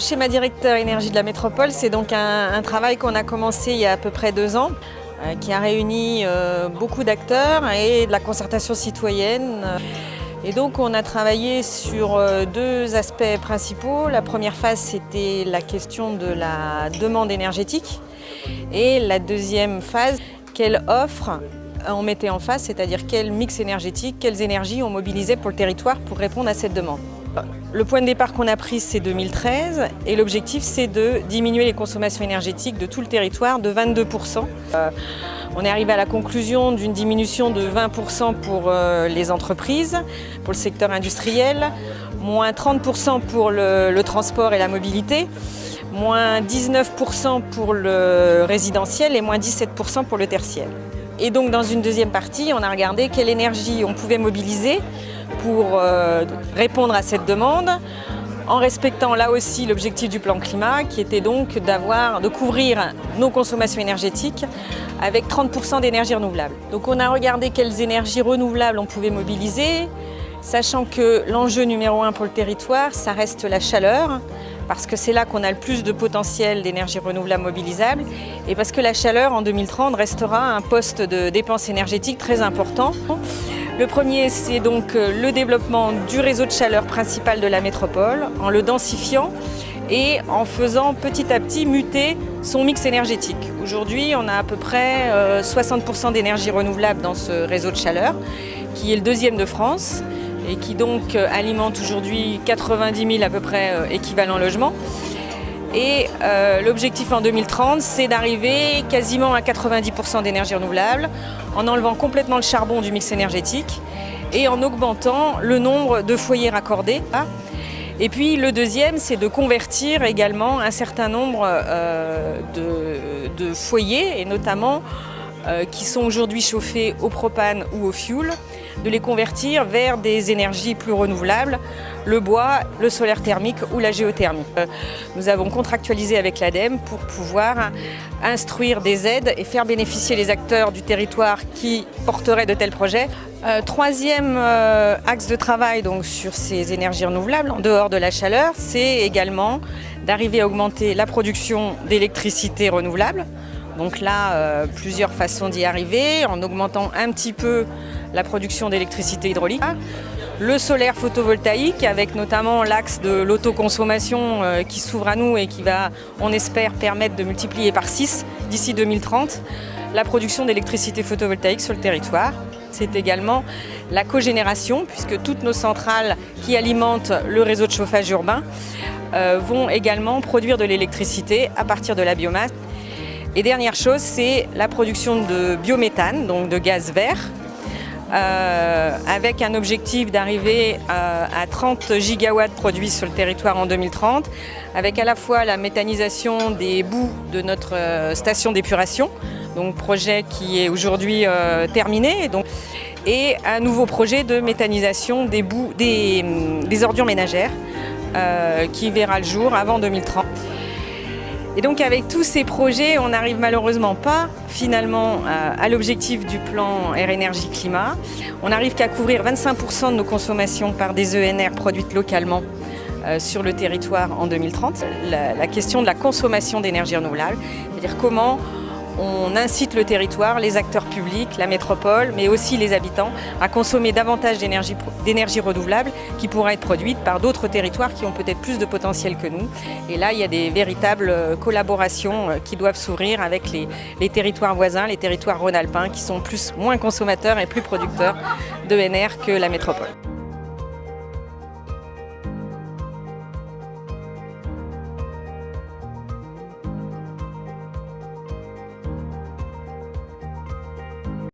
schéma directeur énergie de la métropole, c'est donc un travail qu'on a commencé il y a à peu près 2 ans, qui a réuni beaucoup d'acteurs et de la concertation citoyenne. Et donc on a travaillé sur 2 aspects principaux. La première phase, c'était la question de la demande énergétique. Et la deuxième phase, quelle offre on mettait en face, c'est-à-dire quel mix énergétique, quelles énergies on mobilisait pour le territoire pour répondre à cette demande. Le point de départ qu'on a pris, c'est 2013 et l'objectif, c'est de diminuer les consommations énergétiques de tout le territoire de 22%. On est arrivé à la conclusion d'une diminution de 20% pour les entreprises, pour le secteur industriel, moins 30% pour le transport et la mobilité, moins 19% pour le résidentiel et moins 17% pour le tertiaire. Et donc dans une deuxième partie, on a regardé quelle énergie on pouvait mobiliser pour répondre à cette demande, en respectant là aussi l'objectif du plan climat, qui était donc de couvrir nos consommations énergétiques avec 30% d'énergie renouvelable. Donc on a regardé quelles énergies renouvelables on pouvait mobiliser, sachant que l'enjeu numéro 1 pour le territoire, ça reste la chaleur, parce que c'est là qu'on a le plus de potentiel d'énergie renouvelable mobilisable, et parce que la chaleur en 2030 restera un poste de dépenses énergétiques très important. Le premier, c'est donc le développement du réseau de chaleur principal de la métropole, en le densifiant et en faisant petit à petit muter son mix énergétique. Aujourd'hui, on a à peu près 60% d'énergie renouvelable dans ce réseau de chaleur, qui est le 2e de France et qui donc alimente aujourd'hui 90 000 à peu près équivalents logements. Et l'objectif en 2030, c'est d'arriver quasiment à 90% d'énergie renouvelable, en enlevant complètement le charbon du mix énergétique et en augmentant le nombre de foyers raccordés. Et puis le deuxième, c'est de convertir également un certain nombre de foyers, et notamment qui sont aujourd'hui chauffés au propane ou au fioul, de les convertir vers des énergies plus renouvelables, le bois, le solaire thermique ou la géothermie. Nous avons contractualisé avec l'ADEME pour pouvoir instruire des aides et faire bénéficier les acteurs du territoire qui porteraient de tels projets. Troisième axe de travail donc, sur ces énergies renouvelables, en dehors de la chaleur, c'est également d'arriver à augmenter la production d'électricité renouvelable. Donc là, plusieurs façons d'y arriver, en augmentant un petit peu la production d'électricité hydraulique. Le solaire photovoltaïque, avec notamment l'axe de l'autoconsommation qui s'ouvre à nous et qui va, on espère, permettre de multiplier par 6 d'ici 2030 la production d'électricité photovoltaïque sur le territoire. C'est également la cogénération, puisque toutes nos centrales qui alimentent le réseau de chauffage urbain vont également produire de l'électricité à partir de la biomasse. Et dernière chose, c'est la production de biométhane, donc de gaz vert, avec un objectif d'arriver à 30 gigawatts produits sur le territoire en 2030, avec à la fois la méthanisation des boues de notre station d'épuration, donc projet qui est aujourd'hui terminé, et un nouveau projet de méthanisation des boues, des ordures ménagères qui verra le jour avant 2030. Et donc avec tous ces projets, on n'arrive malheureusement pas finalement à l'objectif du plan Air Énergie Climat. On n'arrive qu'à couvrir 25% de nos consommations par des ENR produites localement sur le territoire en 2030. La question de la consommation d'énergie renouvelable, c'est-à-dire comment on incite le territoire, les acteurs publics, la métropole, mais aussi les habitants, à consommer davantage d'énergie renouvelable qui pourra être produite par d'autres territoires qui ont peut-être plus de potentiel que nous. Et là, il y a des véritables collaborations qui doivent s'ouvrir avec les territoires voisins, les territoires rhône-alpins, qui sont moins consommateurs et plus producteurs d'ENR que la métropole.